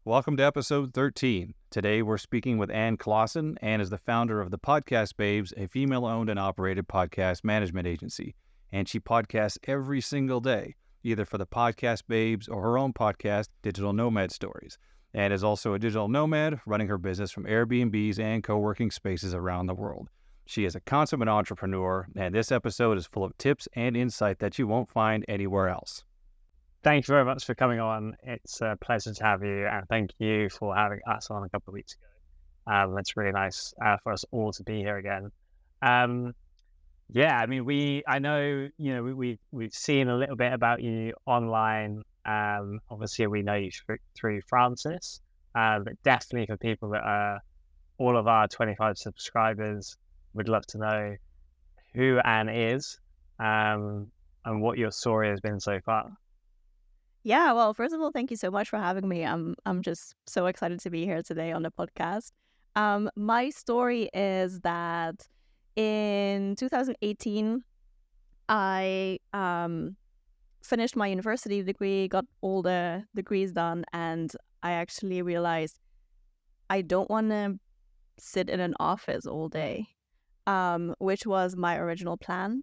Welcome to episode 13. Today we're speaking with Anne Claessen. Anne is the founder of the Podcast Babes, a female-owned and operated podcast management agency. And she podcasts every single day, either for the Podcast Babes or her own podcast, Digital Nomad Stories. Anne is also a digital nomad, running her business from Airbnbs and co-working spaces around the world. She is a consummate entrepreneur, and this episode is full of tips and insight that you won't find anywhere else. Thank you very much for coming on. It's a pleasure to have you, and thank you for having us on a couple of weeks ago. It's really nice for us all to be here again. I know, we've seen a little bit about you online. Obviously, we know you through Francis, but definitely for people that are all of our 25 subscribers, would love to know who Anne is and what your story has been so far. Yeah, well, first of all, thank you so much for having me. I'm just so excited to be here today on the podcast. My story is that in 2018, I finished my university degree, got all the degrees done, and I actually realized I don't want to sit in an office all day, which was my original plan.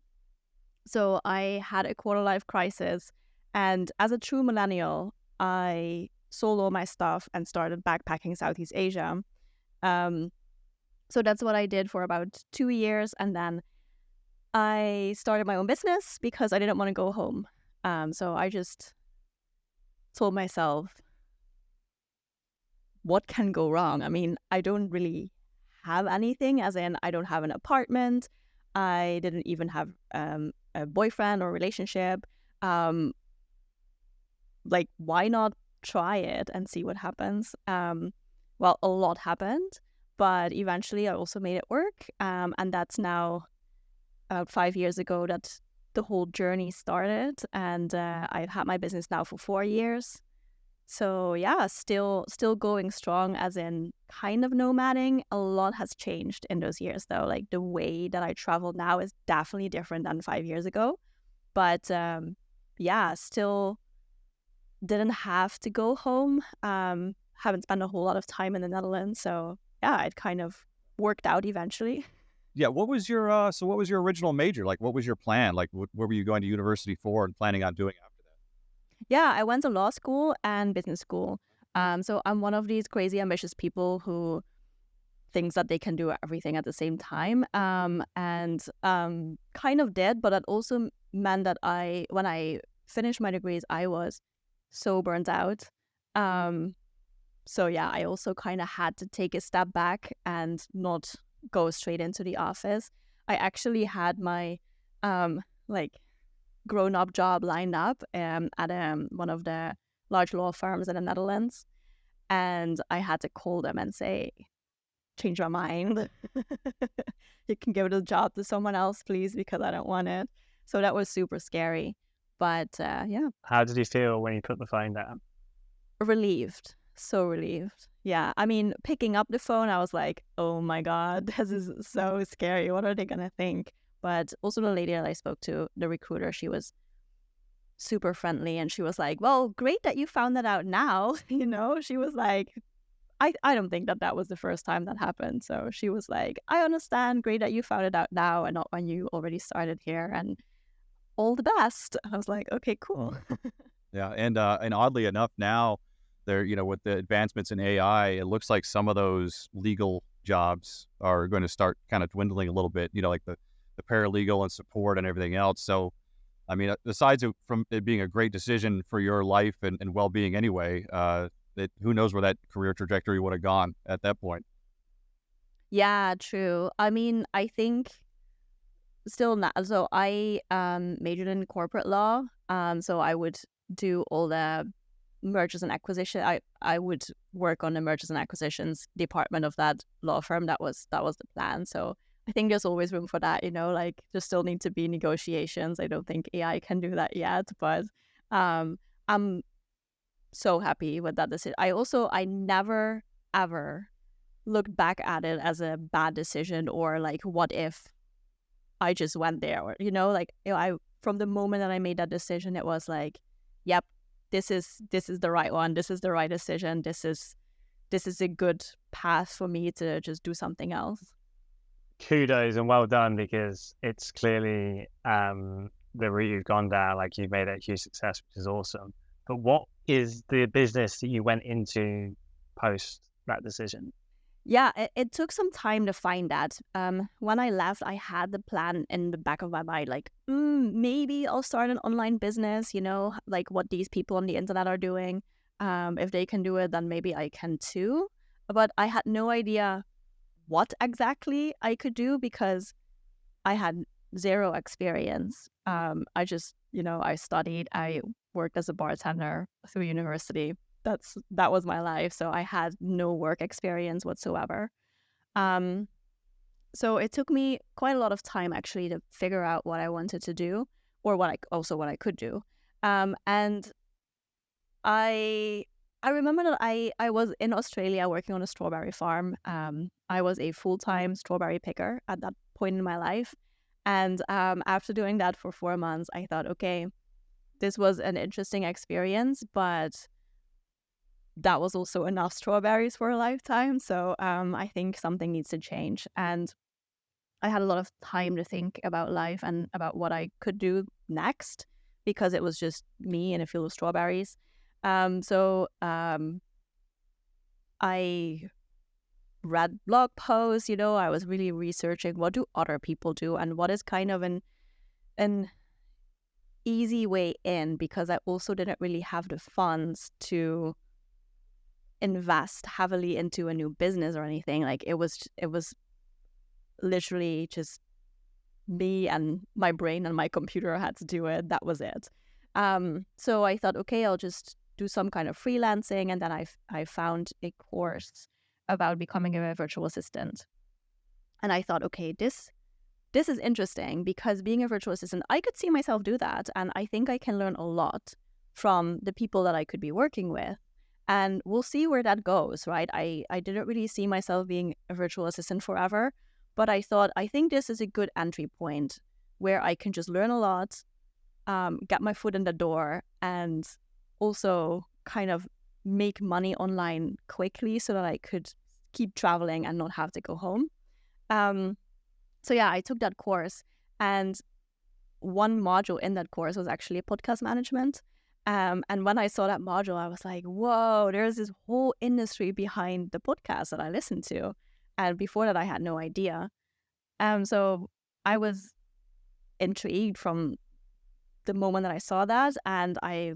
So I had a quarter-life crisis. And as a true millennial, I sold all my stuff and started backpacking Southeast Asia. So that's what I did for about 2 years. And then I started my own business because I didn't want to go home. So I just told myself, what can go wrong? I mean, I don't really have anything, as in I don't have an apartment. I didn't even have a boyfriend or relationship. Why not try it and see what happens? Well, a lot happened, but eventually I also made it work. And that's now about 5 years ago that the whole journey started. And I've had my business now for 4 years. So yeah, still going strong, as in kind of nomading. A lot has changed in those years, though. Like, the way that I travel now is definitely different than 5 years ago. But still didn't have to go home. Haven't spent a whole lot of time in the Netherlands, so yeah, it kind of worked out eventually. Yeah, what was your original major? Like, what was your plan? Like, what were you going to university for and planning on doing after that? Yeah, I went to law school and business school. So I'm one of these crazy ambitious people who thinks that they can do everything at the same time, and kind of did, but that also meant that when I finished my degrees, I was so burnt out. So yeah, I also kind of had to take a step back and not go straight into the office. I actually had my grown-up job lined up at one of the large law firms in the Netherlands, and I had to call them and say, change my mind. You can give the job to someone else, please, because I don't want it. So that was super scary. But yeah. How did you feel when you put the phone down? Relieved. So relieved. Yeah. I mean, picking up the phone, I was like, oh my God, this is so scary. What are they going to think? But also the lady that I spoke to, the recruiter, she was super friendly. And she was like, well, great that you found that out now. She was like, I don't think that was the first time that happened. So she was like, I understand. Great that you found it out now and not when you already started here. And all the best. I was like, okay, cool. Yeah, and oddly enough, now there, with the advancements in AI, it looks like some of those legal jobs are going to start kind of dwindling a little bit. Like the paralegal and support and everything else. So, I mean, besides from it being a great decision for your life and well-being anyway, who knows where that career trajectory would have gone at that point. Yeah, true. I mean, I think still not. So I majored in corporate law. So I would do all the mergers and acquisition. I would work on the mergers and acquisitions department of that law firm. That was the plan. So I think there's always room for that. Like, there still need to be negotiations. I don't think AI can do that yet, but I'm so happy with that decision. I never ever looked back at it as a bad decision, or like, what if I just went there, or I from the moment that I made that decision, it was like, yep, this is the right one. This is the right decision. This is a good path for me to just do something else. Kudos and well done, because it's clearly the route you've gone down. Like, you've made a huge success, which is awesome. But what is the business that you went into post that decision? Yeah, it took some time to find that. When I left, I had the plan in the back of my mind, like, maybe I'll start an online business, like what these people on the internet are doing. If they can do it, then maybe I can too. But I had no idea what exactly I could do because I had zero experience. I just, I studied, I worked as a bartender through university. That was my life. So I had no work experience whatsoever. So it took me quite a lot of time actually to figure out what I wanted to do, or what I could do. And I remember that I was in Australia working on a strawberry farm. I was a full-time strawberry picker at that point in my life. And after doing that for 4 months, I thought, okay, this was an interesting experience, but that was also enough strawberries for a lifetime. So I think something needs to change. And I had a lot of time to think about life and about what I could do next, because it was just me in a field of strawberries. So I read blog posts, I was really researching what do other people do and what is kind of an easy way in, because I also didn't really have the funds to invest heavily into a new business or anything. Like, it was literally just me and my brain and my computer had to do it. That was it. So I thought, okay, I'll just do some kind of freelancing. And then I found a course about becoming a virtual assistant. And I thought, okay, this is interesting, because being a virtual assistant, I could see myself do that. And I think I can learn a lot from the people that I could be working with. And we'll see where that goes, right? I didn't really see myself being a virtual assistant forever, but I thought, I think this is a good entry point where I can just learn a lot, get my foot in the door, and also kind of make money online quickly so that I could keep traveling and not have to go home. So yeah, I took that course, and one module in that course was actually podcast management. And when I saw that module, I was like, whoa, there's this whole industry behind the podcast that I listened to. And before that, I had no idea. So I was intrigued from the moment that I saw that, and I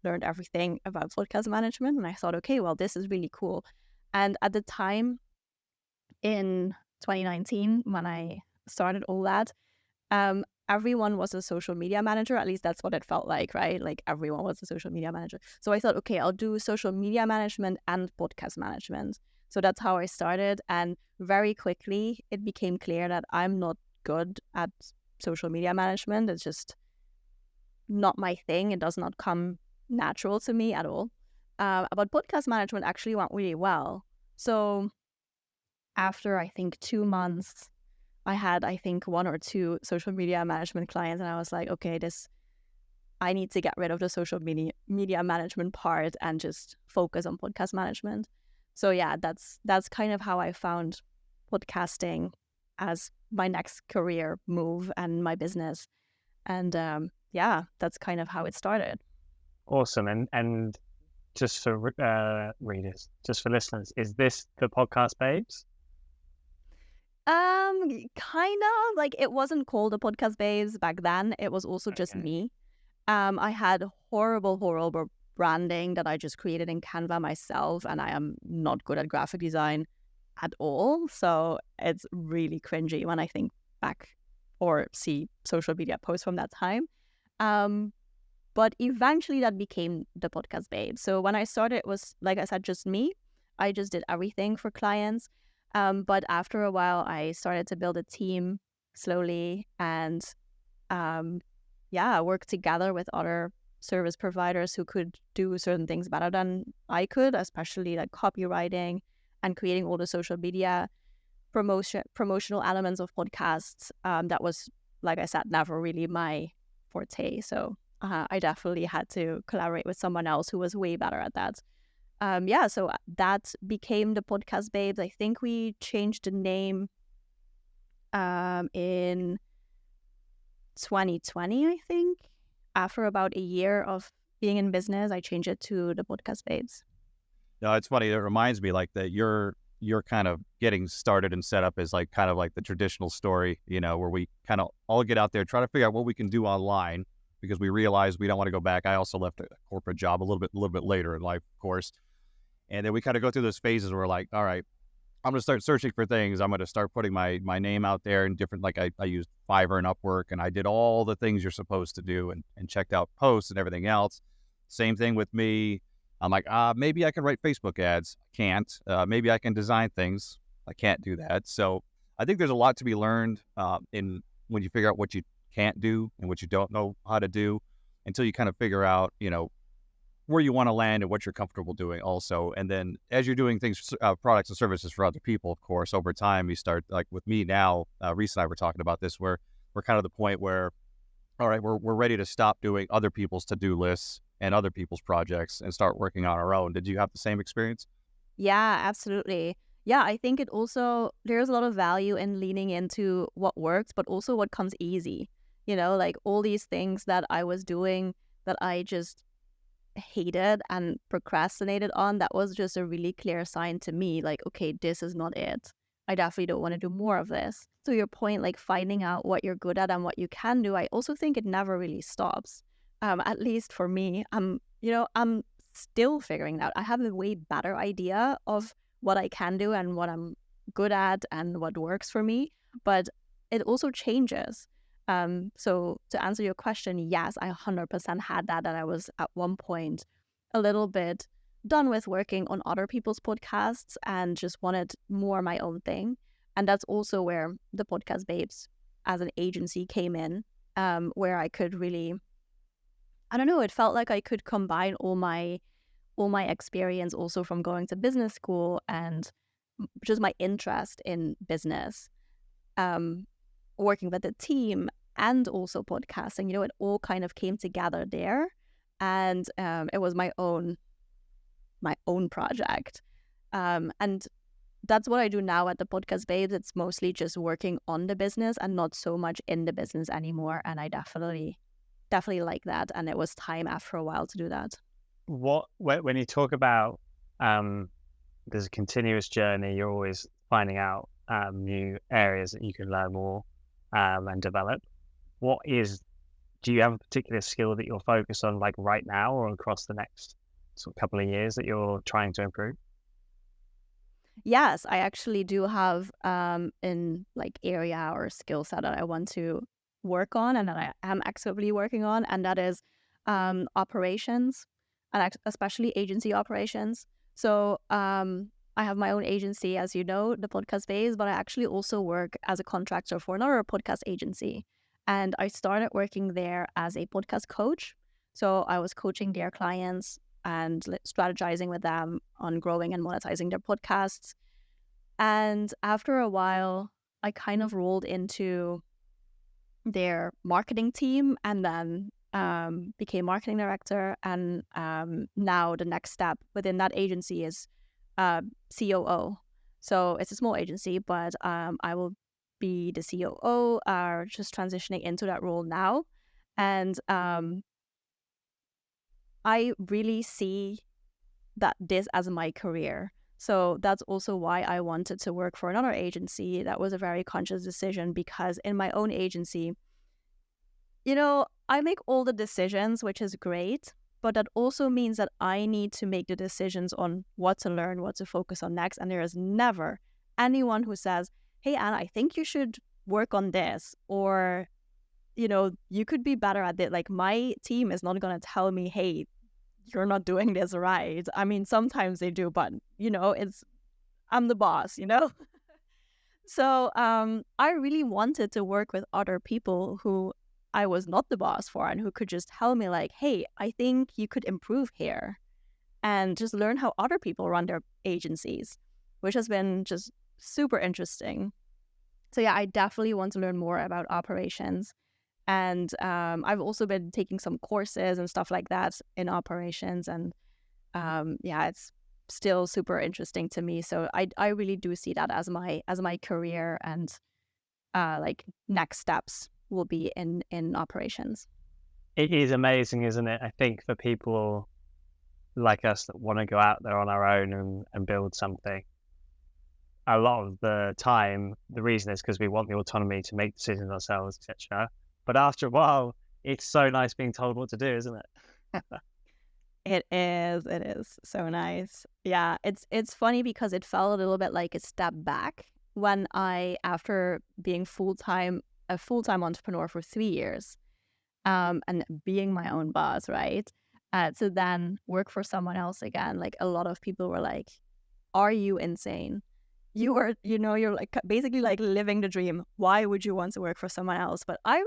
learned everything about podcast management. And I thought, okay, well, this is really cool. And at the time in 2019, when I started all that, everyone was a social media manager. At least that's what it felt like, right? Like, everyone was a social media manager. So I thought, okay, I'll do social media management and podcast management. So that's how I started. And very quickly, it became clear that I'm not good at social media management. It's just not my thing. It does not come natural to me at all. But podcast management actually went really well. So after, I think, 2 months, I had, I think, 1 or 2 social media management clients, and I was like, okay, I need to get rid of the social media management part and just focus on podcast management. So yeah, that's kind of how I found podcasting as my next career move and my business. And yeah, that's kind of how it started. Awesome. And just for readers, just for listeners, is this the Podcast Babes? Kind of. Like, it wasn't called the Podcast Babes back then. It was also just me. I had horrible branding that I just created in Canva myself, and I am not good at graphic design at all. So it's really cringy when I think back or see social media posts from that time. But eventually that became the Podcast Babe. So when I started, it was, like I said, just me. I just did everything for clients. But after a while, I started to build a team slowly and work together with other service providers who could do certain things better than I could, especially like copywriting and creating all the social media promotional elements of podcasts. That was, like I said, never really my forte. So I definitely had to collaborate with someone else who was way better at that. So that became the Podcast Babes. I think we changed the name in 2020, I think. After about a year of being in business, I changed it to the Podcast Babes. No, it's funny. It reminds me like that you're kind of getting started and set up as like kind of like the traditional story, where we kind of all get out there, try to figure out what we can do online because we realize we don't want to go back. I also left a corporate job a little bit later in life, of course. And then we kind of go through those phases where we're like, all right, I'm going to start searching for things. I'm going to start putting my name out there in different, like I used Fiverr and Upwork, and I did all the things you're supposed to do and checked out posts and everything else. Same thing with me. I'm like, maybe I can write Facebook ads. I can't. Maybe I can design things. I can't do that. So I think there's a lot to be learned in when you figure out what you can't do and what you don't know how to do until you kind of figure out, where you want to land and what you're comfortable doing also. And then as you're doing things, products and services for other people, of course, over time, you start like with me now, Reese and I were talking about this, where we're kind of the point where, all right, we're ready to stop doing other people's to-do lists and other people's projects and start working on our own. Did you have the same experience? Yeah, absolutely. Yeah, I think there's a lot of value in leaning into what works, but also what comes easy. Like all these things that I was doing that I just hated and procrastinated on, that was just a really clear sign to me, like, okay, this is not it. I definitely don't want to do more of this. To your point, like finding out what you're good at and what you can do, I also think it never really stops. At least for me, I'm still figuring it out. I have a way better idea of what I can do and what I'm good at and what works for me, but it also changes. So to answer your question, yes, I 100% had that. And I was at one point a little bit done with working on other people's podcasts and just wanted more my own thing. And that's also where the Podcast Babes as an agency came in, where I could really, I don't know, it felt like I could combine all my experience also from going to business school and just my interest in business, working with a team and also podcasting. It all kind of came together there, and it was my own project, and that's what I do now at the Podcast Babes. It's mostly just working on the business and not so much in the business anymore, and I definitely like that, and it was time after a while to do that. When you talk about there's a continuous journey, you're always finding out new areas that you can learn more and develop. Do you have a particular skill that you're focused on, like right now or across the next couple of years that you're trying to improve? Yes, I actually do have in like area or skill set that I want to work on and that I am actively working on, and that is operations, and especially agency operations. So I have my own agency, as you know, the Podcast Babes, but I actually also work as a contractor for another podcast agency. And I started working there as a podcast coach. So I was coaching their clients and strategizing with them on growing and monetizing their podcasts. And after a while, I kind of rolled into their marketing team and then became marketing director. And now the next step within that agency is COO. So it's a small agency, but I will be the COO, just transitioning into that role now. And I really see that this as my career. So that's also why I wanted to work for another agency. That was a very conscious decision, because in my own agency, I make all the decisions, which is great, but that also means that I need to make the decisions on what to learn, what to focus on next. And there is never anyone who says, hey, Anne, I think you should work on this, or, you could be better at it. Like, my team is not going to tell me, hey, you're not doing this right. I mean, sometimes they do, but, I'm the boss, So I really wanted to work with other people who I was not the boss for and who could just tell me like, hey, I think you could improve here, and just learn how other people run their agencies, which has been just super interesting. So yeah, I definitely want to learn more about operations. And I've also been taking some courses and stuff like that in operations. And it's still super interesting to me. So I really do see that as my career, and like next steps will be in operations. It is amazing, isn't it? I think for people like us that want to go out there on our own and build something, a lot of the time, the reason is because we want the autonomy to make decisions ourselves, etc. But after a while, it's so nice being told what to do, isn't it? It is so nice. Yeah, it's funny because it felt a little bit like a step back when after being a full-time entrepreneur for 3 years, and being my own boss, right? To then work for someone else again. Like, a lot of people were like, "Are you insane? You're like basically like living the dream. Why would you want to work for someone else?" But I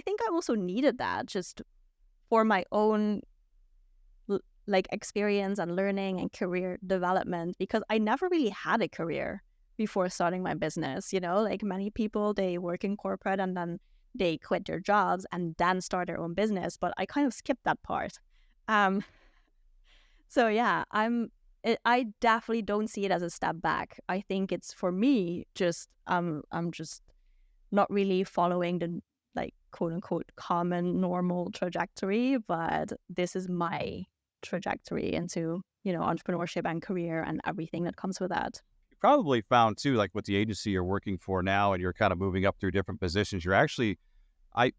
think I also needed that just for my own like experience and learning and career development, because I never really had a career before starting my business. Like many people, they work in corporate and then they quit their jobs and then start their own business. But I kind of skipped that part. So yeah, I definitely don't see it as a step back. I think it's, for me, just I'm just not really following the like quote unquote common normal trajectory, but this is my trajectory into entrepreneurship and career and everything that comes with that. You probably found too, like with the agency you're working for now, and you're kind of moving up through different positions. You're actually,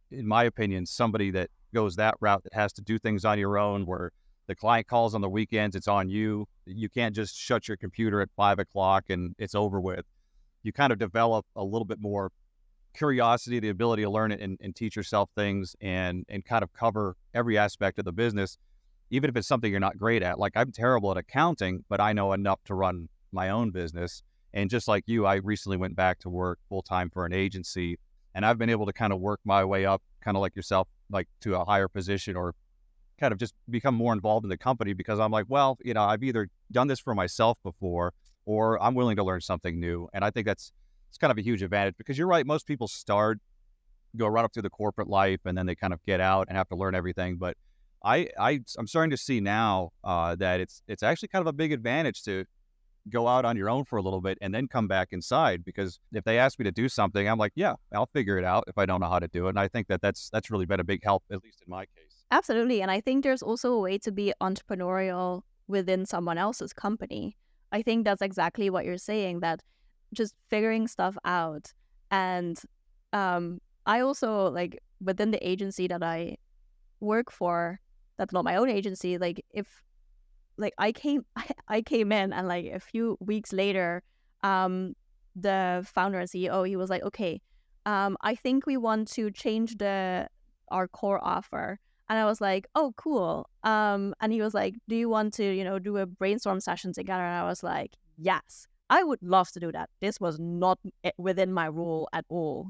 in my opinion, somebody that goes that route, that has to do things on your own, where the client calls on the weekends, it's on you. You can't just shut your computer at 5:00 and it's over with. You kind of develop a little bit more curiosity, the ability to learn it and teach yourself things, and kind of cover every aspect of the business, even if it's something you're not great at. Like, I'm terrible at accounting, but I know enough to run my own business. And just like you, I recently went back to work full-time for an agency, and I've been able to kind of work my way up, kind of like yourself, like to a higher position, or kind of just become more involved in the company, because I'm like, well, I've either done this for myself before, or I'm willing to learn something new. And I think it's kind of a huge advantage, because you're right. Most people go right up through the corporate life, and then they kind of get out and have to learn everything. But I'm starting to see now that it's actually kind of a big advantage to go out on your own for a little bit and then come back inside, because if they ask me to do something, I'm like, yeah, I'll figure it out if I don't know how to do it. And I think that's really been a big help, at least in my case. Absolutely. And I think there's also a way to be entrepreneurial within someone else's company. I think that's exactly what you're saying, that just figuring stuff out. And I also, like, within the agency that I work for, that's not my own agency, like, if like I came in, and like a few weeks later, the founder and CEO, he was like, okay, I think we want to change our core offer. And I was like, oh, cool. And he was like, do you want to, do a brainstorm session together? And I was like, yes, I would love to do that. This was not within my role at all,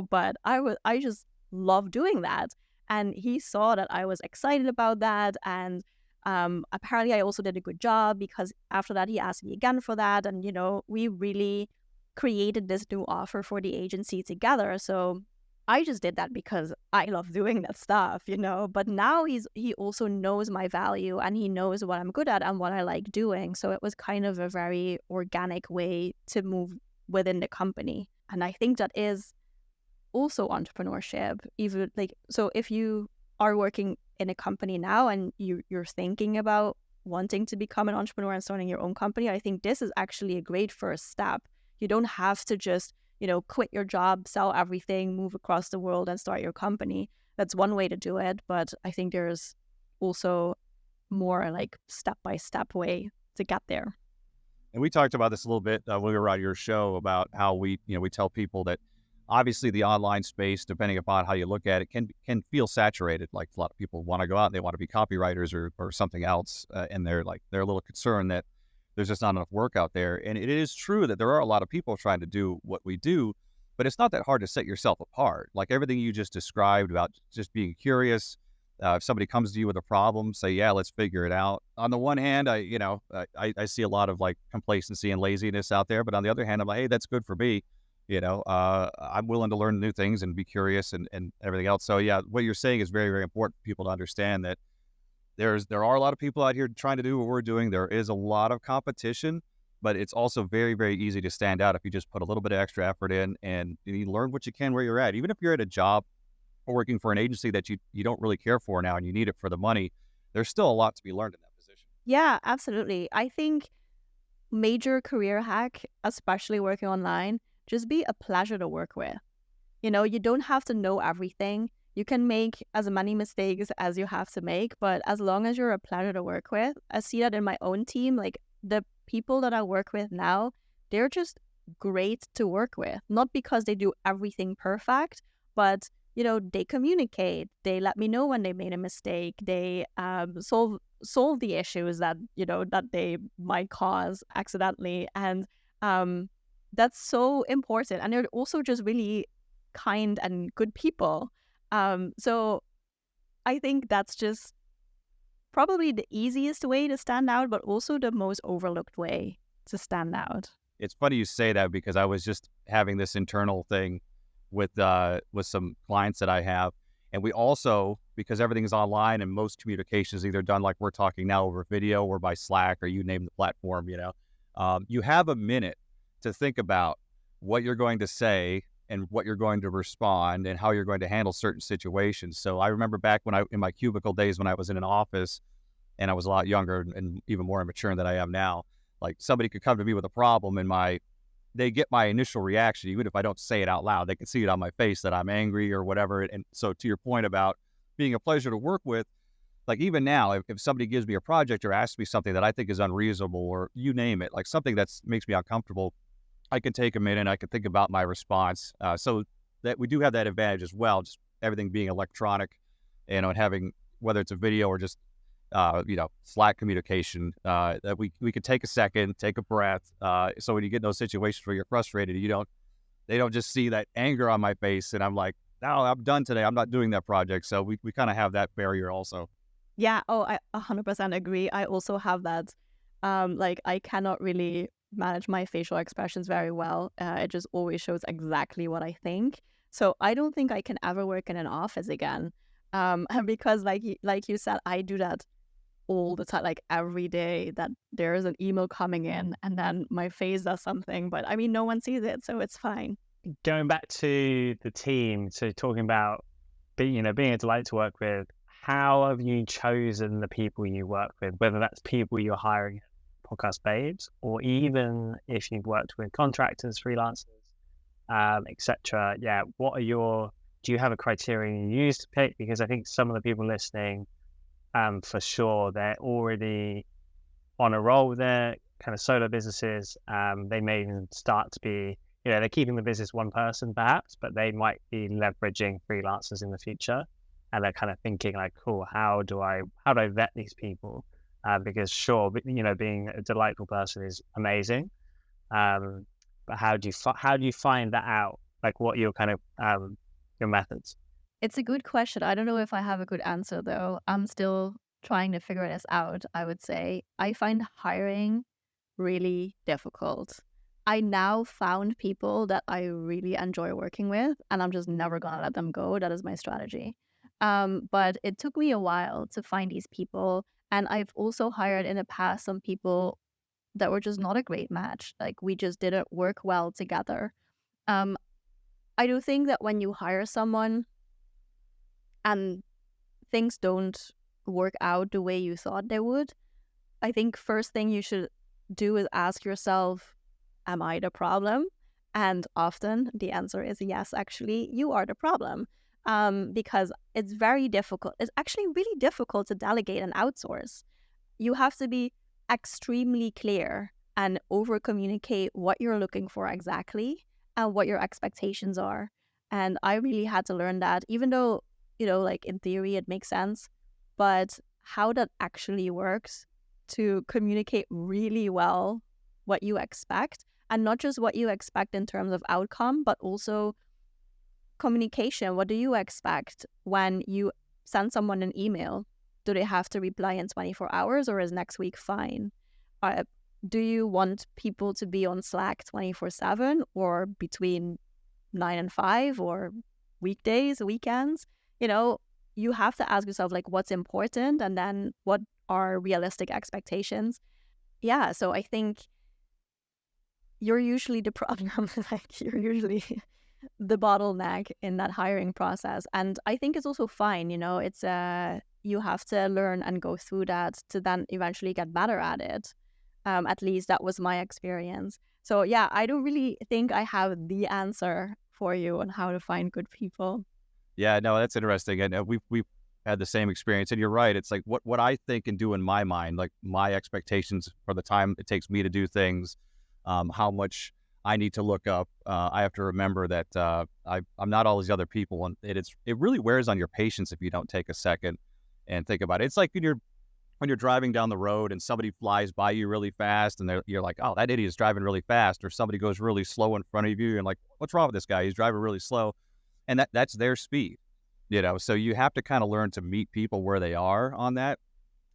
but I just love doing that. And he saw that I was excited about that. And apparently I also did a good job, because after that, he asked me again for that. And, we really created this new offer for the agency together. So I just did that because I love doing that stuff, but now he also knows my value, and he knows what I'm good at and what I like doing. So it was kind of a very organic way to move within the company. And I think that is also entrepreneurship. Even like, so if you are working in a company now and you're thinking about wanting to become an entrepreneur and starting your own company, I think this is actually a great first step. You don't have to just quit your job, sell everything, move across the world and start your company. That's one way to do it. But I think there's also more like step-by-step way to get there. And we talked about this a little bit when we were on your show, about how we tell people that obviously the online space, depending upon how you look at it, can feel saturated. Like, a lot of people want to go out and they want to be copywriters or something else. And they're a little concerned that there's just not enough work out there. And it is true that there are a lot of people trying to do what we do, but it's not that hard to set yourself apart. Like everything you just described about just being curious. If somebody comes to you with a problem, say, yeah, let's figure it out. On the one hand, I see a lot of like complacency and laziness out there, but on the other hand, I'm like, hey, that's good for me. I'm willing to learn new things and be curious and everything else. So yeah, what you're saying is very, very important for people to understand that there are a lot of people out here trying to do what we're doing. There is a lot of competition, but it's also very, very easy to stand out if you just put a little bit of extra effort in and you learn what you can where you're at. Even if you're at a job or working for an agency that you don't really care for now and you need it for the money, there's still a lot to be learned in that position. Yeah, absolutely. I think major career hack, especially working online, just be a pleasure to work with. You don't have to know everything. You can make as many mistakes as you have to make, but as long as you're a pleasure to work with, I see that in my own team, like the people that I work with now, they're just great to work with. Not because they do everything perfect, but they communicate. They let me know when they made a mistake. They solve the issues that that they might cause accidentally, and that's so important. And they're also just really kind and good people. So I think that's just probably the easiest way to stand out, but also the most overlooked way to stand out. It's funny you say that because I was just having this internal thing with some clients that I have. And we also, because everything is online and most communication is either done like we're talking now over video or by Slack or you name the platform, you have a minute to think about what you're going to say and what you're going to respond and how you're going to handle certain situations. So I remember back in my cubicle days when I was in an office and I was a lot younger and even more immature than I am now, like somebody could come to me with a problem and they get my initial reaction, even if I don't say it out loud. They can see it on my face that I'm angry or whatever. And so to your point about being a pleasure to work with, like even now, if somebody gives me a project or asks me something that I think is unreasonable or you name it, like something that makes me uncomfortable, I can take a minute, I can think about my response. So that we do have that advantage as well, just everything being electronic, and having, whether it's a video or just Slack communication, that we could take a second, take a breath. So when you get in those situations where you're frustrated, they don't just see that anger on my face and I'm like, no, I'm done today. I'm not doing that project. So we kind of have that barrier also. Yeah. Oh, I 100% agree. I also have that. I cannot really manage my facial expressions very well. It just always shows exactly what I think. So I don't think I can ever work in an office again. Because like you said, I do that all the time, like every day that there is an email coming in and then my face does something, but I mean, no one sees it, so it's fine. Going back to the team, so talking about being a delight to work with, how have you chosen the people you work with, whether that's people you're hiring at Podcast Babes, or even if you've worked with contractors, freelancers, etc. Yeah, do you have a criterion you use to pick? Because I think some of the people listening, for sure, they're already on a roll with their kind of solo businesses. They may even start to be, they're keeping the business one person perhaps, but they might be leveraging freelancers in the future. And they're kind of thinking like, cool, how do I vet these people? Because sure, being a delightful person is amazing. But how do you find that out? Like what your kind of, your methods? It's a good question. I don't know if I have a good answer though. I'm still trying to figure this out, I would say. I find hiring really difficult. I now found people that I really enjoy working with and I'm just never gonna let them go. That is my strategy. But it took me a while to find these people. And I've also hired in the past some people that were just not a great match. Like we just didn't work well together. I do think that when you hire someone and things don't work out the way you thought they would, I think first thing you should do is ask yourself, am I the problem? And often the answer is yes, actually, you are the problem. Because it's very difficult. It's actually really difficult to delegate and outsource. You have to be extremely clear and over communicate what you're looking for exactly and what your expectations are. And I really had to learn that, even though, like in theory, it makes sense, but how that actually works to communicate really well what you expect, and not just what you expect in terms of outcome, but also communication. What do you expect when you send someone an email? Do they have to reply in 24 hours or is next week fine? do you want people to be on Slack 24/7 or between 9 and 5 or weekdays, weekends? You have to ask yourself, like, what's important and then what are realistic expectations. Yeah, so I think you're usually the problem, like you're usually the bottleneck in that hiring process. And I think it's also fine, it's you have to learn and go through that to then eventually get better at it. At least that was my experience. So yeah, I don't really think I have the answer for you on how to find good people. Yeah, no, that's interesting. And we've had the same experience. And you're right. It's like what I think and do in my mind, like my expectations for the time it takes me to do things, how much I need to look up. I have to remember that I'm not all these other people. And it really wears on your patience if you don't take a second and think about it. It's like when you're driving down the road and somebody flies by you really fast and you're like, oh, that idiot is driving really fast, or somebody goes really slow in front of you and like, what's wrong with this guy? He's driving really slow. And that's their speed, so you have to kind of learn to meet people where they are on that.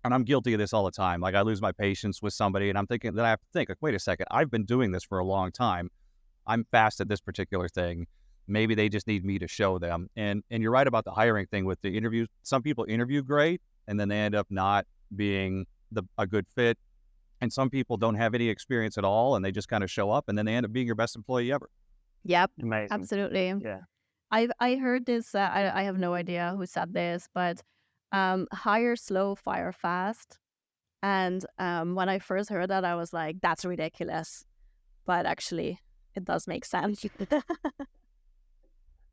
And I'm guilty of this all the time. Like I lose my patience with somebody and I'm thinking that I have to think like, wait a second, I've been doing this for a long time. I'm fast at this particular thing. Maybe they just need me to show them. And you're right about the hiring thing with the interviews. Some people interview great and then they end up not being a good fit. And some people don't have any experience at all and they just kind of show up and then they end up being your best employee ever. Yep. Amazing. Absolutely. Yeah. I heard this, I have no idea who said this, but hire slow, fire fast. And when I first heard that, I was like, that's ridiculous. But actually, it does make sense.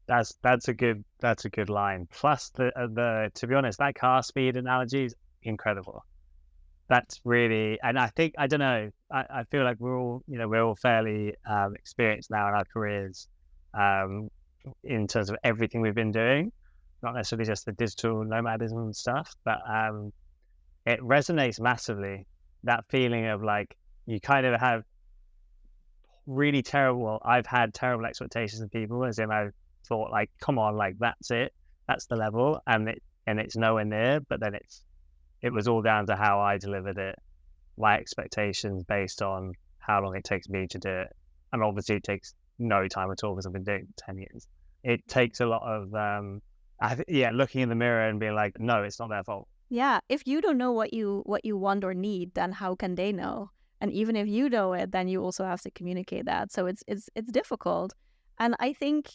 That's a good line. Plus the to be honest, that car speed analogy is incredible. That's really, and I think, I don't know, I feel like we're all fairly experienced now in our careers in terms of everything we've been doing, not necessarily just the digital nomadism and stuff, but it resonates massively. That feeling of like, you kind of have really terrible, I've had terrible expectations of people, as in I thought like, come on, like that's it, that's the level, and it's nowhere near. But then it was all down to how I delivered it, my expectations based on how long it takes me to do it. And obviously it takes no time at all because I've been doing it for 10 years. It takes a lot of looking in the mirror and being like, no, it's not their fault. Yeah, if you don't know what you want or need, then how can they know? And even if you know it, then you also have to communicate that. So it's difficult. And I think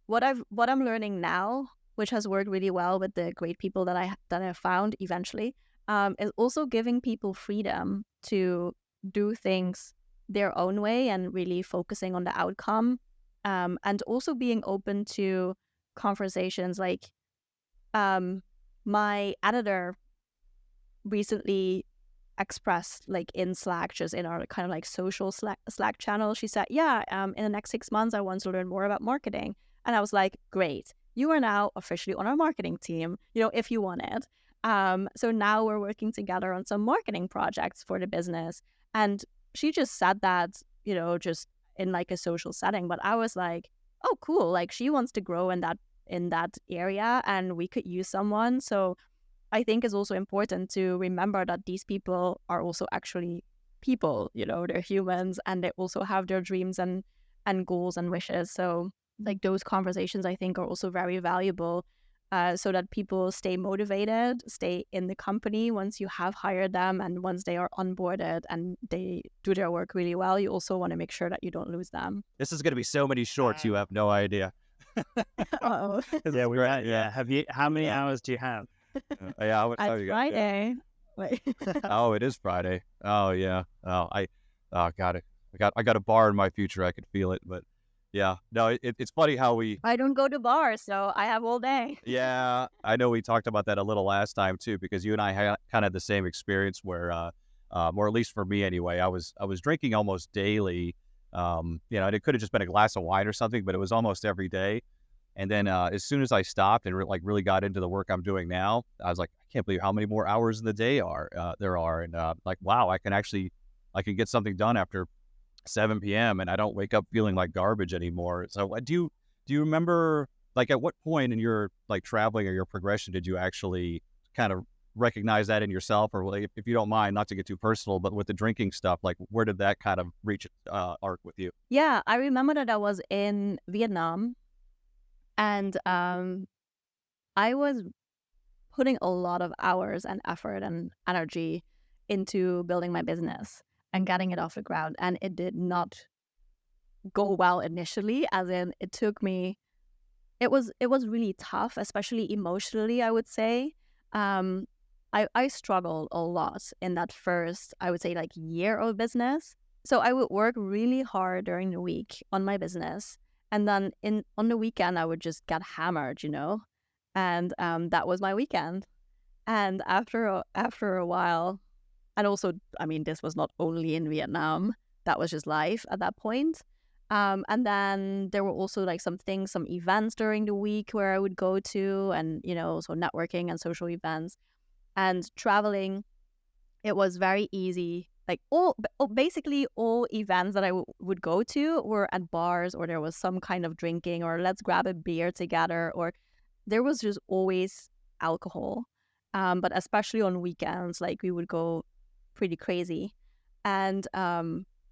what I'm learning now, which has worked really well with the great people that I found eventually, is also giving people freedom to do things their own way and really focusing on the outcome, and also being open to conversations. Like my editor recently expressed, like in Slack, just in our kind of like social Slack channel, she said, yeah, in the next 6 months I want to learn more about marketing. And I was like, great, you are now officially on our marketing team, if you want it. So now we're working together on some marketing projects for the business. And she just said that, just in like a social setting. But I was like, oh, cool. Like she wants to grow in that area and we could use someone. So I think it's also important to remember that these people are also actually people, they're humans and they also have their dreams and goals and wishes. So like those conversations I think are also very valuable, so that people stay motivated, stay in the company once you have hired them, and once they are onboarded and they do their work really well, you also want to make sure that you don't lose them. This is going to be so many shorts, you have no idea. Oh. Yeah, we're at, yeah. How many hours do you have? Yeah, it's Friday. Wait. Oh, it is Friday. Oh yeah. Oh, I got a bar in my future. I could feel it, but yeah, no, it's funny how I don't go to bars, so I have all day. Yeah, I know we talked about that a little last time too, because you and I kind of had the same experience where, or at least for me anyway, I was drinking almost daily. And it could have just been a glass of wine or something, but it was almost every day. And then as soon as I stopped and really got into the work I'm doing now, I was like, I can't believe how many more hours in the day there are. And like, wow, I can get something done after 7 p.m. and I don't wake up feeling like garbage anymore. So do you remember, like, at what point in your like traveling or your progression did you actually kind of recognize that in yourself, or like, if you don't mind, not to get too personal, but with the drinking stuff, like where did that kind of reach arc with you? Yeah, I remember that I was in Vietnam, and I was putting a lot of hours and effort and energy into building my business and getting it off the ground. And it did not go well initially, as in it took me, it was really tough, especially emotionally, I would say. I struggled a lot in that first, I would say, like year of business. So I would work really hard during the week on my business. And then on the weekend, I would just get hammered, and that was my weekend. And after a while, and also, I mean, this was not only in Vietnam, that was just life at that point. And then there were also like some events during the week where I would go to, and, so networking and social events and traveling. It was very easy. Like basically all events that I would go to were at bars, or there was some kind of drinking, or let's grab a beer together, or there was just always alcohol. But especially on weekends, like we would go pretty crazy. And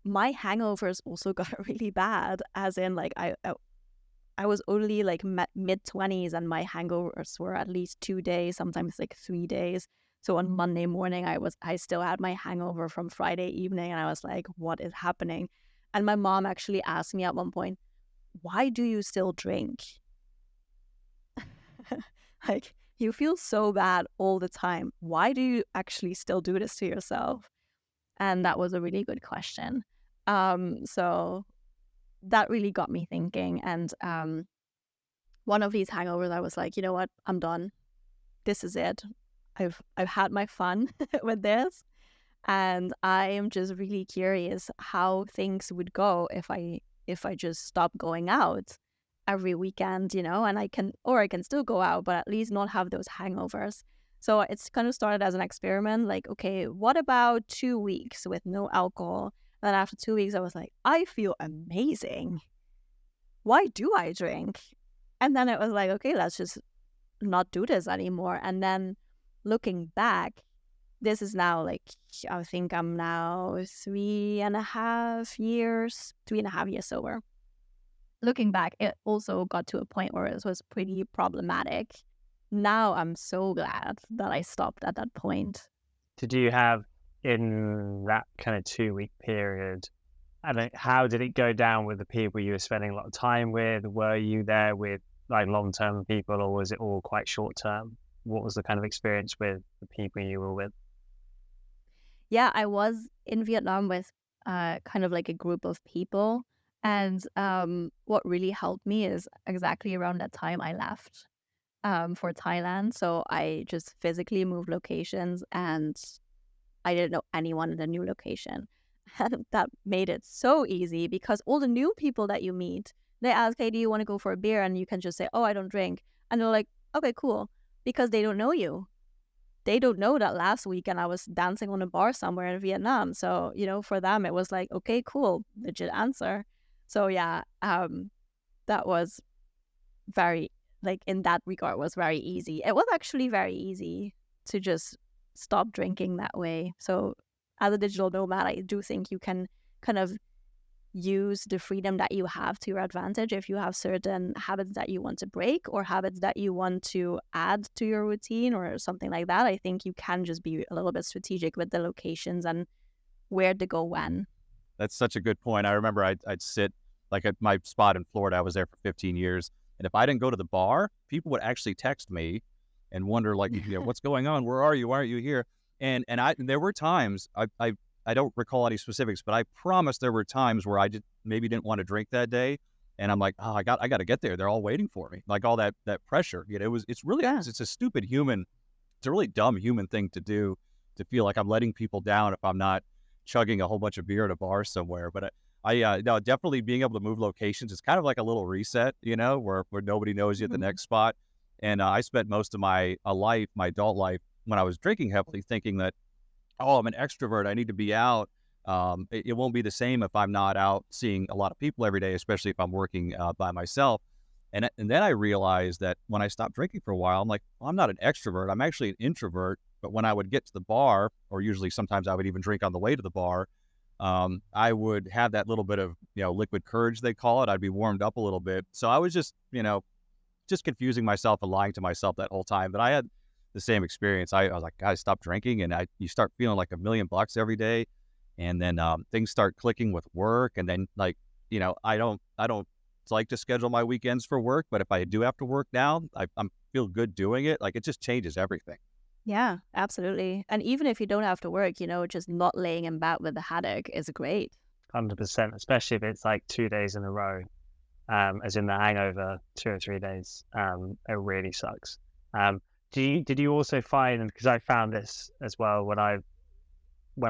my hangovers also got really bad, as in like I was only like mid-20s, and my hangovers were at least 2 days, sometimes like 3 days. So on Monday morning, I still had my hangover from Friday evening, and I was like, what is happening? And my mom actually asked me at one point, why do you still drink? Like, you feel so bad all the time. Why do you actually still do this to yourself? And that was a really good question. So that really got me thinking. And one of these hangovers, I was like, you know what? I'm done. This is it. I've had my fun with this, and I am just really curious how things would go if I just stopped going out every weekend, and I can still go out, but at least not have those hangovers. So it's kind of started as an experiment, like, okay, what about 2 weeks with no alcohol? And then after 2 weeks, I was like, I feel amazing. Why do I drink? And then it was like, okay, let's just not do this anymore. And then looking back, this is now like, I think I'm now 3.5 years sober. Looking back, it also got to a point where it was pretty problematic. Now I'm so glad that I stopped at that point. Did you have, in that kind of 2-week period, how did it go down with the people you were spending a lot of time with? Were you there with like long-term people, or was it all quite short-term? What was the kind of experience with the people you were with? Yeah, I was in Vietnam with kind of like a group of people. And what really helped me is exactly around that time I left for Thailand. So I just physically moved locations, and I didn't know anyone in the new location. And that made it so easy, because all the new people that you meet, they ask, hey, do you want to go for a beer? And you can just say, oh, I don't drink. And they're like, okay, cool. Because they don't know you. They don't know that last weekend I was dancing on a bar somewhere in Vietnam. So, for them, it was like, okay, cool, legit answer. So yeah, that was very, like, in that regard, was very easy. It was actually very easy to just stop drinking that way. So as a digital nomad, I do think you can kind of use the freedom that you have to your advantage if you have certain habits that you want to break, or habits that you want to add to your routine, or something like that. I think you can just be a little bit strategic with the locations and where to go when. That's such a good point. I remember I'd sit like at my spot in Florida. I was there for 15 years. And if I didn't go to the bar, people would actually text me and wonder, like, what's going on? Where are you? Why aren't you here? And there were times, I don't recall any specifics, but I promise there were times where I maybe didn't want to drink that day. And I'm like, oh, I got to get there. They're all waiting for me. Like all that pressure, it's really, it's a stupid it's a really dumb human thing to do, to feel like I'm letting people down if I'm not chugging a whole bunch of beer at a bar somewhere. But no, definitely being able to move locations is kind of like a little reset, where nobody knows you at the next spot. And I spent most of my adult life, when I was drinking heavily, thinking that, oh, I'm an extrovert, I need to be out. It won't be the same if I'm not out seeing a lot of people every day, especially if I'm working by myself. And then I realized that when I stopped drinking for a while, I'm like, well, I'm not an extrovert, I'm actually an introvert. But when I would get to the bar, or usually sometimes I would even drink on the way to the bar, I would have that little bit of, liquid courage, they call it. I'd be warmed up a little bit. So I was just, just confusing myself and lying to myself that whole time. But I had the same experience. I was like, guys, stop drinking. And you start feeling like $1,000,000 every day. And then things start clicking with work. And then I don't like to schedule my weekends for work, but if I do have to work now, I feel good doing it. Like, it just changes everything. Yeah, absolutely. And even if you don't have to work, just not laying in bed with a headache is great. 100%, especially if it's like 2 days in a row, as in the hangover, 2 or 3 days. It really sucks. Did you also find, because I found this as well when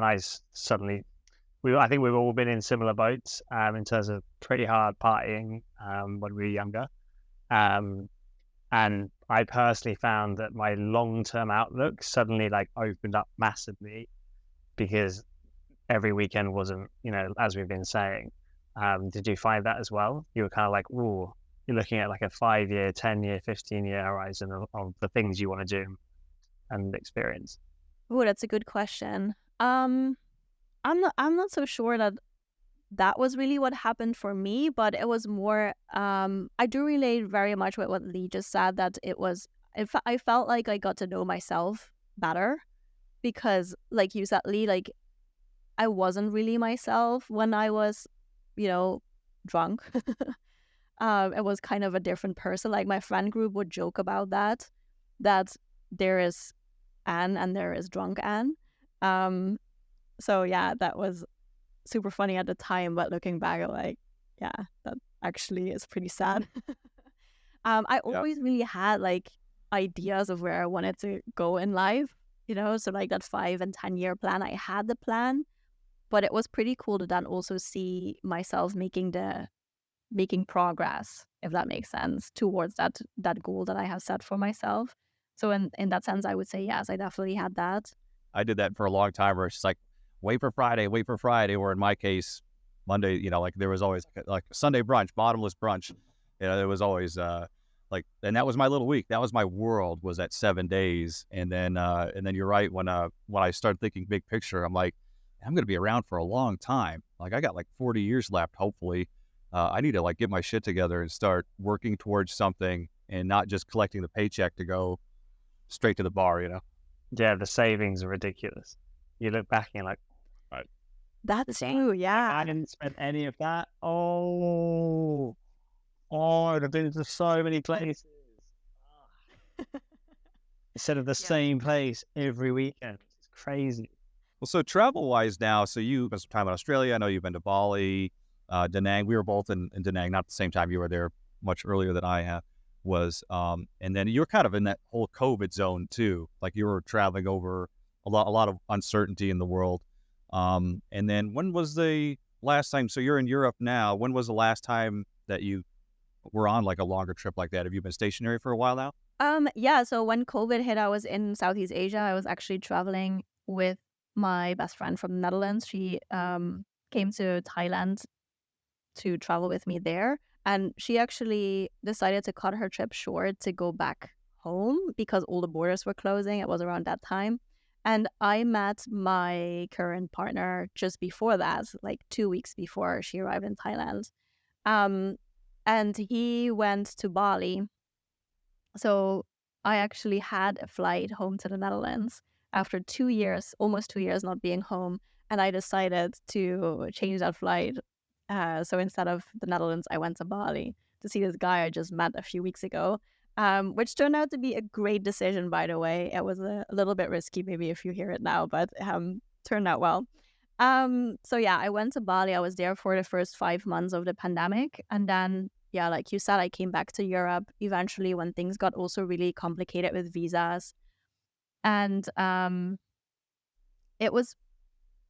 I suddenly, I think we've all been in similar boats in terms of pretty hard partying when we were younger. And I personally found that my long-term outlook suddenly opened up massively, because every weekend wasn't, as we've been saying. Did you find that as well? You were kind of like, ooh, you're looking at a 5-year, 10-year, 15-year horizon of the things you want to do and experience. Oh, that's a good question. I'm not so sure that was really what happened for me, but it was more, I do relate very much with what Lee just said, that I felt like I got to know myself better, because like you said, Lee, I wasn't really myself when I was, drunk. It was kind of a different person. Like, my friend group would joke about that there is Anne and there is drunk Anne. So yeah, that was super funny at the time, but looking back, I'm like, yeah, that actually is pretty sad. I always really had ideas of where I wanted to go in life, so that 5 and 10 year plan, I had the plan, but it was pretty cool to then also see myself making progress, if that makes sense, towards that goal that I have set for myself. So in that sense, I would say yes, I definitely had that. I did that for a long time, where it's just like, wait for Friday, or in my case, Monday, there was always like a Sunday brunch, bottomless brunch. There was always and that was my little week. That was my world, was at 7 days. And then you're right. When I started thinking big picture, I'm like, I'm going to be around for a long time. I got 40 years left, hopefully. I need to get my shit together and start working towards something, and not just collecting the paycheck to go straight to the bar, Yeah, the savings are ridiculous. You look back and you're like, right, that's true. Yeah, I didn't spend any of that. Oh, I've been to so many places instead of the same place every weekend. It's crazy. Well, so travel-wise now, so you spent some time in Australia. I know you've been to Bali, Da Nang. We were both in Da Nang, not at the same time. You were there much earlier than I was. And then you're kind of in that whole COVID zone too. You were traveling over a lot of uncertainty in the world. And then when was the last time, so you're in Europe now, when was the last time that you were on a longer trip like that? Have you been stationary for a while now? Yeah, so when COVID hit, I was in Southeast Asia. I was actually traveling with my best friend from the Netherlands. She came to Thailand to travel with me there, and she actually decided to cut her trip short to go back home because all the borders were closing. It was around that time. And I met my current partner just before that, 2 weeks before she arrived in Thailand. And he went to Bali. So I actually had a flight home to the Netherlands after 2 years, almost 2 years not being home. And I decided to change that flight. So instead of the Netherlands, I went to Bali to see this guy I just met a few weeks ago, which turned out to be a great decision, by the way. It was a little bit risky, maybe if you hear it now, but turned out well. So yeah, I went to Bali. I was there for the first 5 months of the pandemic. And then, yeah, like you said, I came back to Europe eventually when things got also really complicated with visas. And it was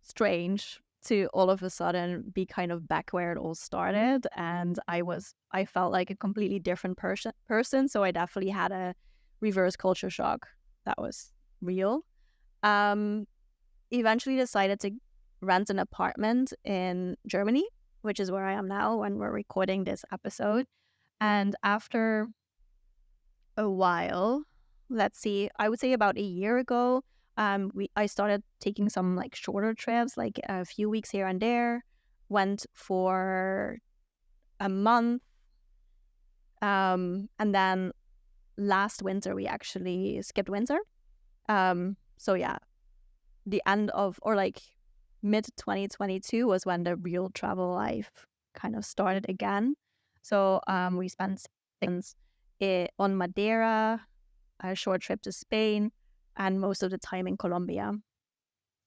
strange to all of a sudden be kind of back where it all started. And I felt like a completely different person. So I definitely had a reverse culture shock that was real. Eventually decided to rent an apartment in Germany, which is where I am now when we're recording this episode. And after a while, let's see, I would say about a year ago, I started taking some like shorter trips, like a few weeks here and there. Went for a month, and then last winter we actually skipped winter. So yeah, the end of, or like mid 2022 was when the real travel life kind of started again. So we spent things on Madeira, a short trip to Spain, and most of the time in Colombia.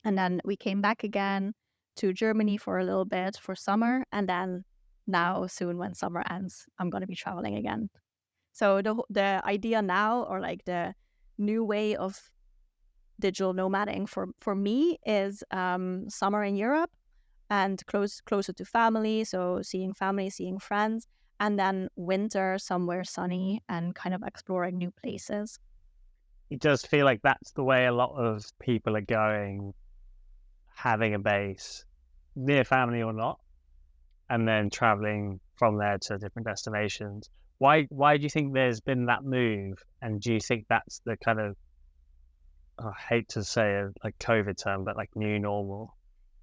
And then we came back again to Germany for a little bit for summer. And then now soon when summer ends, I'm going to be traveling again. So the idea now, or like the new way of digital nomading for me is summer in Europe and closer to family. So seeing family, seeing friends, and then winter somewhere sunny and kind of exploring new places. It does feel like that's the way a lot of people are going, having a base near family or not, and then traveling from there to different destinations. Why do you think there's been that move? And do you think that's the kind of, I hate to say a like COVID term, but like new normal?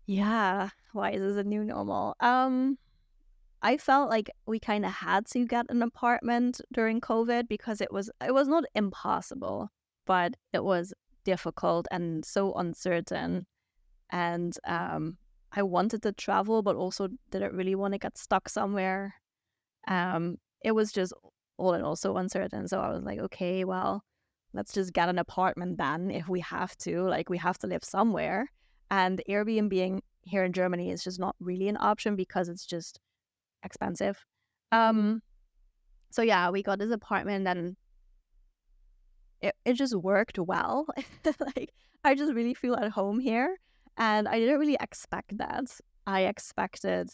Yeah, why is this a new normal? I felt like we kind of had to get an apartment during COVID because it was not impossible, but it was difficult and so uncertain. And I wanted to travel, but also didn't really want to get stuck somewhere. It was just all in all so uncertain. So I was like, okay, well, let's just get an apartment then if we have to. Like, we have to live somewhere. And Airbnb here in Germany is just not really an option because it's just expensive. So yeah, we got this apartment and it just worked well. Like, I just really feel at home here. And I didn't really expect that. I expected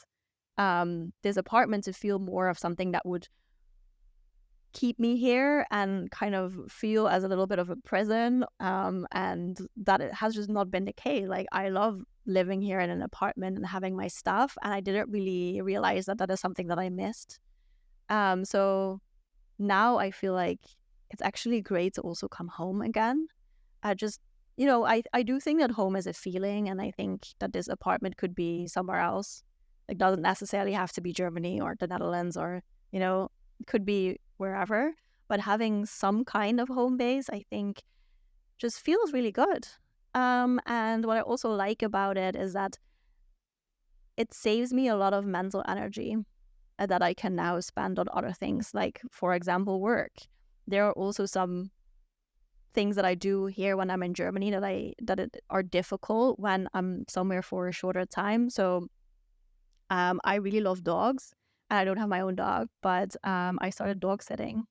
this apartment to feel more of something that would keep me here and kind of feel as a little bit of a prison. And that it has just not been the case. Like, I love living here in an apartment and having my stuff. And I didn't really realize that that is something that I missed. So now I feel like it's actually great to also come home again. I just, I do think that home is a feeling, and I think that this apartment could be somewhere else. It doesn't necessarily have to be Germany or the Netherlands or, it could be wherever. But having some kind of home base, I think, just feels really good. And what I also like about it is that it saves me a lot of mental energy that I can now spend on other things, like, for example, work. There are also some things that I do here when I'm in Germany that are difficult when I'm somewhere for a shorter time. So I really love dogs, and I don't have my own dog, but I started dog sitting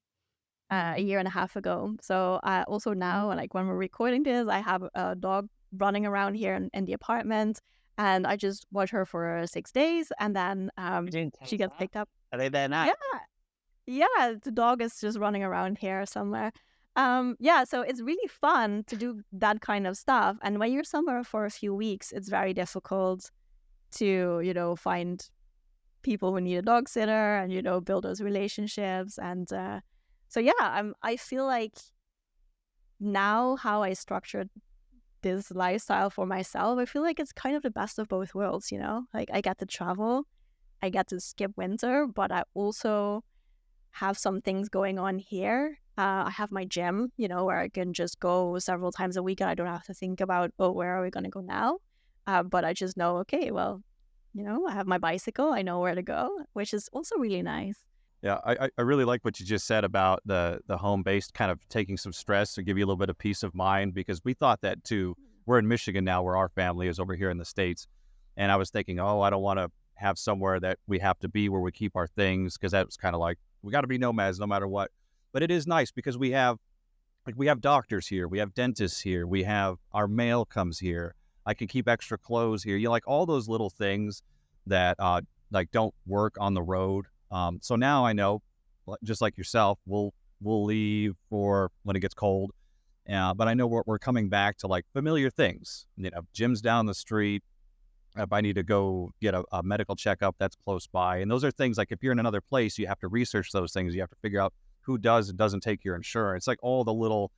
a year and a half ago. So also now, like when we're recording this, I have a dog running around here in the apartment, and I just watch her for 6 days, and then she gets picked up. Are they there now? Yeah, the dog is just running around here somewhere. So it's really fun to do that kind of stuff. And when you're somewhere for a few weeks, it's very difficult to, find people who need a dog sitter and, build those relationships. And I feel like now how I structured this lifestyle for myself, I feel like it's kind of the best of both worlds, like I get to travel, I get to skip winter, but I also have some things going on here. I have my gym, where I can just go several times a week and I don't have to think about, where are we going to go now? But I just know, okay, well, I have my bicycle, I know where to go, which is also really nice. Yeah, I really like what you just said about the home-based kind of taking some stress to give you a little bit of peace of mind, because we thought that too. We're in Michigan now, where our family is over here in the States. And I was thinking, I don't want to have somewhere that we have to be where we keep our things, because that was kind of like, we got to be nomads no matter what. But it is nice because we have doctors here, we have dentists here, we have our mail comes here. I can keep extra clothes here. Like all those little things that like don't work on the road. So now I know, just like yourself, we'll leave for when it gets cold. But I know we're coming back to like familiar things. Gym's down the street. If I need to go get a medical checkup, that's close by. And those are things like, if you're in another place, you have to research those things. You have to figure out who does and doesn't take your insurance. Like all the little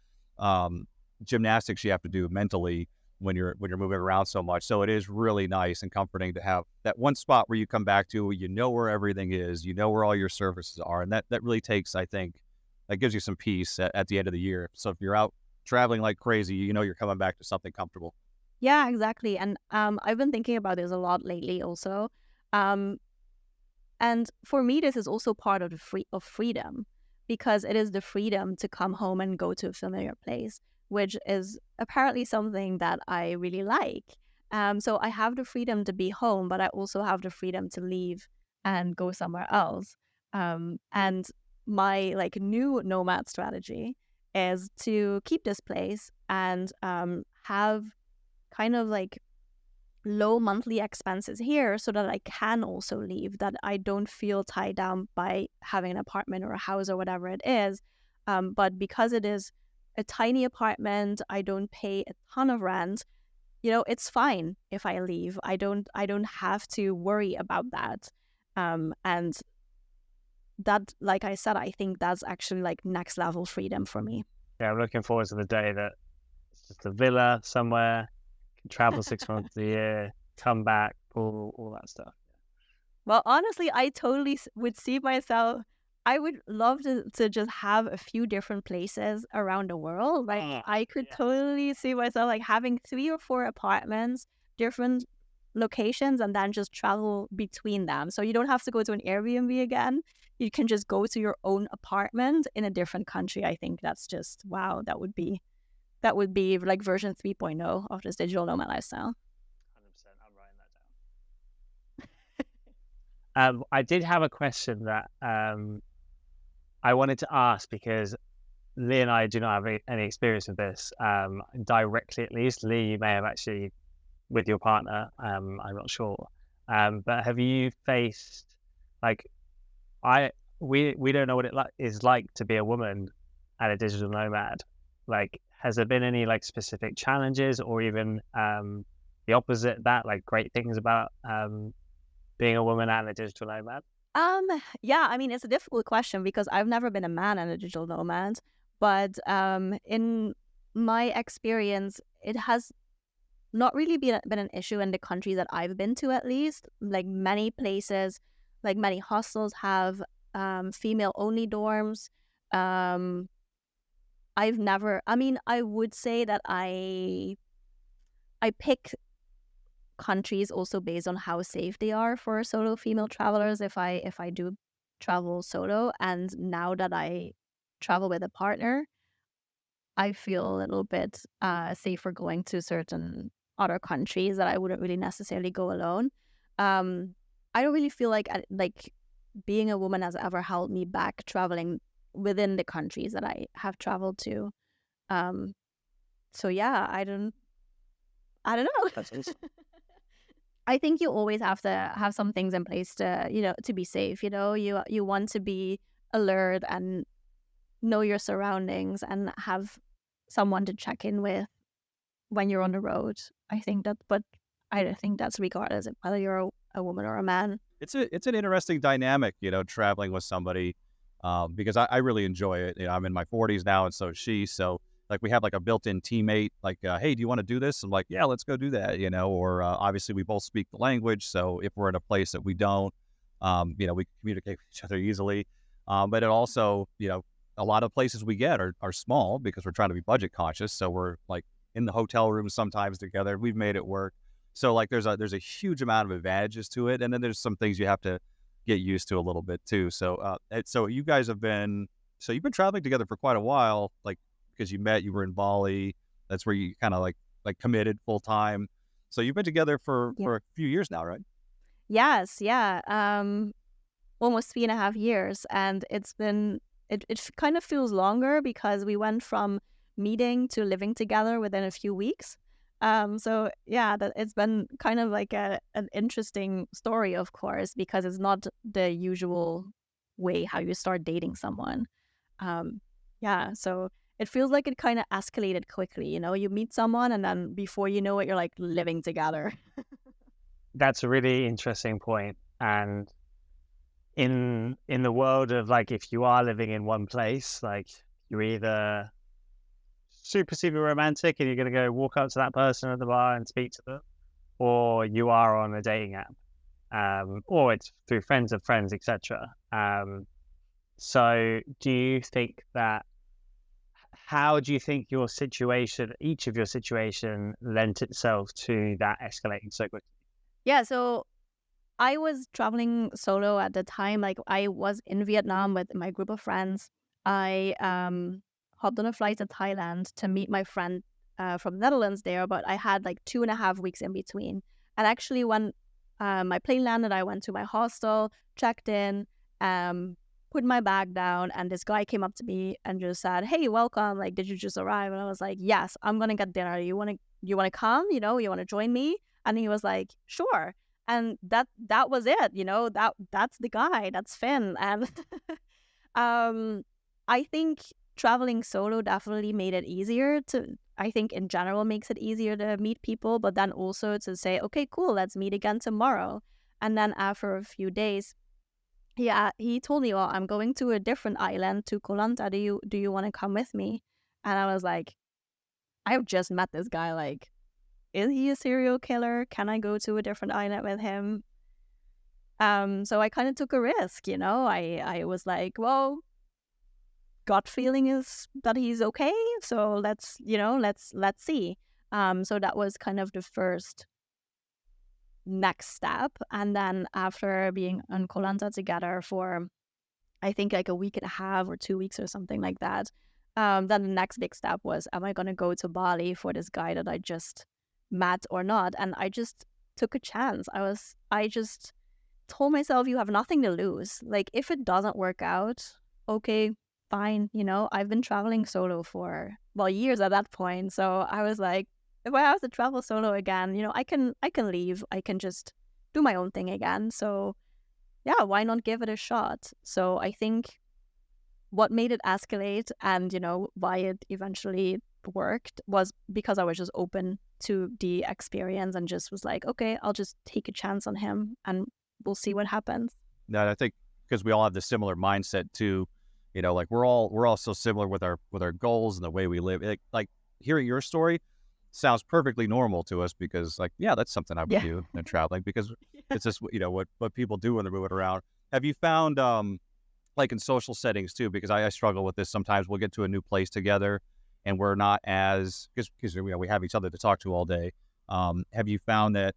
gymnastics you have to do mentally when you're moving around so much. So it is really nice and comforting to have that one spot where you come back to, you know where everything is, you know where all your services are, and that really takes, I think, that gives you some peace at the end of the year. So if you're out traveling like crazy, you know you're coming back to something comfortable. Yeah, exactly. And I've been thinking about this a lot lately also. Um, and for me, this is also part of the freedom, because it is the freedom to come home and go to a familiar place, which is apparently something that I really like. So I have the freedom to be home, but I also have the freedom to leave and go somewhere else. And my like new nomad strategy is to keep this place and have kind of like low monthly expenses here so that I can also leave, that I don't feel tied down by having an apartment or a house or whatever it is. But because it is a tiny apartment, I don't pay a ton of rent. It's fine if I leave. I don't have to worry about that. And that, like I said, I think that's actually like next level freedom for me. Yeah, I'm looking forward to the day that it's just a villa somewhere, can travel 6 months a year, come back, all that stuff. Well, honestly, I totally would see myself. I would love to just have a few different places around the world. Like I could totally see myself like having 3 or 4 apartments, different locations, and then just travel between them. So you don't have to go to an Airbnb again. You can just go to your own apartment in a different country. I think that's just, wow, that would be like version 3.0 of this digital nomad lifestyle. 100%. I'm writing that down. I did have a question that I wanted to ask, because Lee and I do not have any experience with this directly, at least. Lee, you may have actually with your partner. I'm not sure. But have you faced like we don't know what it is like to be a woman and a digital nomad. Like, has there been any like specific challenges, or even the opposite, that like great things about being a woman and a digital nomad? Yeah, I mean, it's a difficult question because I've never been a man and a digital nomad, but in my experience, it has not really been an issue in the countries that I've been to, at least. Like many places, like many hostels have female only dorms. I would say that I pick countries also based on how safe they are for solo female travelers if I do travel solo. And now that I travel with a partner, I feel a little bit safer going to certain other countries that I wouldn't really necessarily go alone. I don't really feel like being a woman has ever held me back traveling within the countries that I have traveled to. So yeah, I don't know. That's awesome. I think you always have to have some things in place to, to be safe. You want to be alert and know your surroundings and have someone to check in with when you're on the road. I think that's regardless of whether you're a woman or a man. It's an interesting dynamic, traveling with somebody, because I really enjoy it. I'm in my 40s now, and so is she. So like we have like a built-in teammate, like, hey, do you want to do this? I'm like, yeah, let's go do that, or obviously we both speak the language. So if we're in a place that we don't, we can communicate with each other easily. But it also, a lot of places we get are small because we're trying to be budget conscious. So we're like in the hotel room sometimes together. We've made it work. So like there's a huge amount of advantages to it. And then there's some things you have to get used to a little bit too. So so you guys you've been traveling together for quite a while, like, because you were in Bali. That's where you kind of like committed full time. So you've been together for a few years now, right? Yes. Yeah. Almost 3.5 years. And it's been, it kind of feels longer because we went from meeting to living together within a few weeks. So yeah, that it's been kind of like an interesting story, of course, because it's not the usual way how you start dating someone. Yeah, so it feels like it kind of escalated quickly. You meet someone and then before you know it, you're like living together. That's a really interesting point. And in the world of like, if you are living in one place, like you're either super, super romantic and you're going to go walk up to that person at the bar and speak to them, or you are on a dating app, or it's through friends of friends, etc. So do you think that, how do you think your situation, each of your situation, lent itself to that escalating so quickly? Yeah, so I was traveling solo at the time. Like, I was in Vietnam with my group of friends. I hopped on a flight to Thailand to meet my friend from Netherlands there, but I had like 2.5 weeks in between. And actually, when my plane landed, I went to my hostel, checked in, put my bag down, and this guy came up to me and just said, "Hey, welcome. Like, did you just arrive?" And I was like, "Yes, I'm gonna get dinner. You wanna come? You want to join me?" And he was like, "Sure." And that was it. That's the guy. That's Finn. And I think traveling solo definitely made it easier to. I think in general makes it easier to meet people, but then also to say, okay, cool, let's meet again tomorrow. And then after a few days, he told me, well, I'm going to a different island, to Koh Lanta. Do you want to come with me? And I was like, I've just met this guy. Like, is he a serial killer? Can I go to a different island with him? So I kind of took a risk, I was like, well, gut feeling is that he's okay. So let's see. So that was kind of the first next step. And then after being on Koh Lanta together for, I think, like a week and a half or 2 weeks or something like that, then the next big step was, am I going to go to Bali for this guy that I just met or not? And I just took a chance. I just told myself, you have nothing to lose. Like, if it doesn't work out, okay, fine. I've been traveling solo for, well, years at that point. So I was like, if I have to travel solo again, I can leave. I can just do my own thing again. So yeah, why not give it a shot? So I think what made it escalate and, why it eventually worked was because I was just open to the experience and just was like, okay, I'll just take a chance on him and we'll see what happens. No, I think because we all have the similar mindset too, like we're all so similar with our goals and the way we live. Like hearing your story sounds perfectly normal to us because, like, yeah, that's something I would do in traveling because it's just, what people do when they're moving around. Have you found, like in social settings too, because I struggle with this sometimes. We'll get to a new place together and we're not as, because we have each other to talk to all day. Have you found that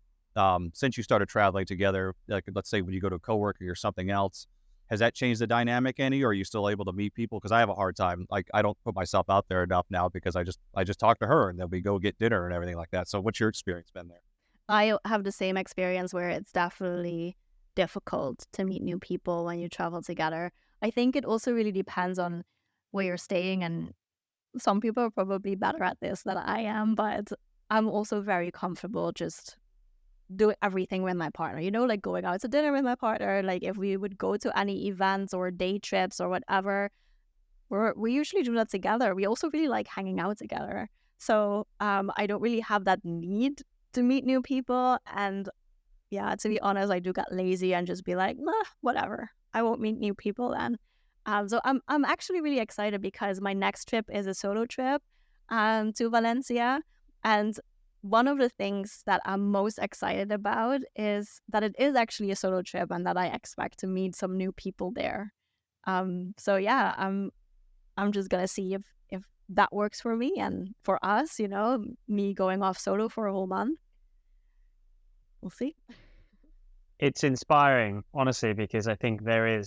since you started traveling together, like let's say when you go to a coworker or something else, has that changed the dynamic any, or are you still able to meet people? Because I have a hard time. Like, I don't put myself out there enough now because I just talk to her and then we go get dinner and everything like that. So what's your experience been there? I have the same experience where it's definitely difficult to meet new people when you travel together. I think it also really depends on where you're staying, and some people are probably better at this than I am, but I'm also very comfortable just doing everything with my partner, like going out to dinner with my partner. Like, if we would go to any events or day trips or whatever, we usually do that together. We also really like hanging out together. So I don't really have that need to meet new people. And yeah, to be honest, I do get lazy and just be like, nah, whatever. I won't meet new people then. So I'm actually really excited because my next trip is a solo trip to Valencia. And one of the things that I'm most excited about is that it is actually a solo trip and that I expect to meet some new people there. So yeah, I'm just gonna see if that works for me and for us, me going off solo for a whole month. We'll see. It's inspiring, honestly, because I think there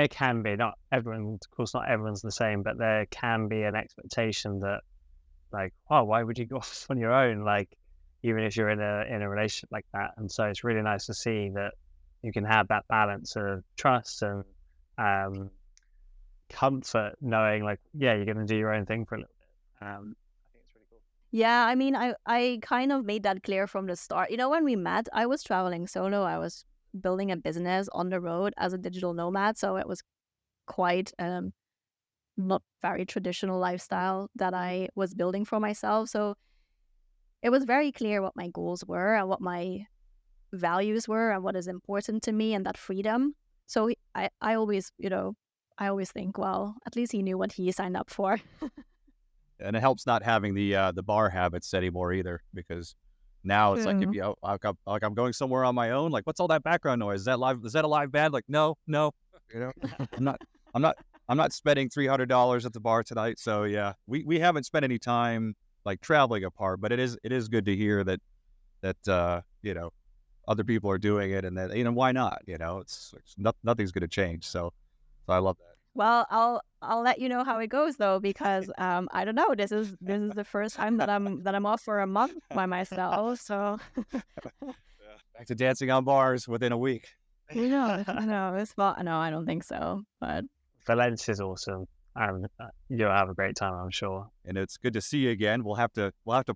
can be, not everyone, of course, not everyone's the same, but there can be an expectation that, like, oh, why would you go off on your own? Like, even if you're in a relationship like that. And so it's really nice to see that you can have that balance of trust and comfort, knowing like, yeah, you're going to do your own thing for a little bit. I think it's really cool. Yeah, I mean, I kind of made that clear from the start. When we met, I was traveling solo. I was building a business on the road as a digital nomad. So it was quite not very traditional lifestyle that I was building for myself. So it was very clear what my goals were and what my values were and what is important to me and that freedom. So I always, I always think, well, at least he knew what he signed up for. And it helps not having the bar habits anymore either, because now it's like, if True. you like I'm going somewhere on my own, like, what's all that background noise? Is that live? Is that a live band? Like, no, I'm not I'm not I'm not spending $300 at the bar tonight. So yeah, we haven't spent any time like traveling apart, but it is good to hear that other people are doing it, and that, why not? It's nothing's going to change. So I love that. Well, I'll let you know how it goes though, because I don't know. This is the first time that I'm off for a month by myself. So Back to dancing on bars within a week. no, it's fun. No, I don't think so. But Valencia is awesome. You'll have a great time, I'm sure. And it's good to see you again. We'll have to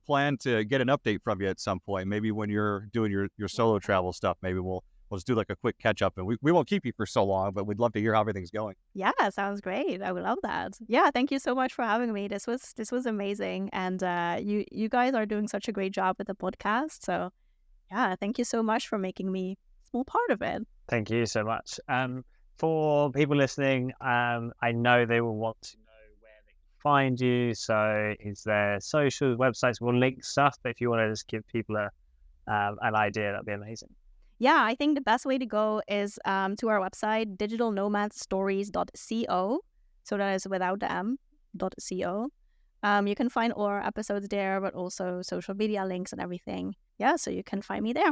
plan to get an update from you at some point. Maybe when you're doing your solo travel stuff, maybe we'll just do like a quick catch up, and we won't keep you for so long, but we'd love to hear how everything's going. yeah, sounds great. I would love that. Yeah, thank you so much for having me. This was amazing, and you guys are doing such a great job with the podcast. So yeah, thank you so much for making me a small part of it. Thank you so much. For people listening, I know they will want to know where they can find you. So is there social websites? We'll link stuff, but if you want to just give people an idea, that'd be amazing. Yeah, I think the best way to go is to our website, digitalnomadstories.co. So that is without the m.co. You can find all our episodes there, but also social media links and everything. Yeah, so you can find me there.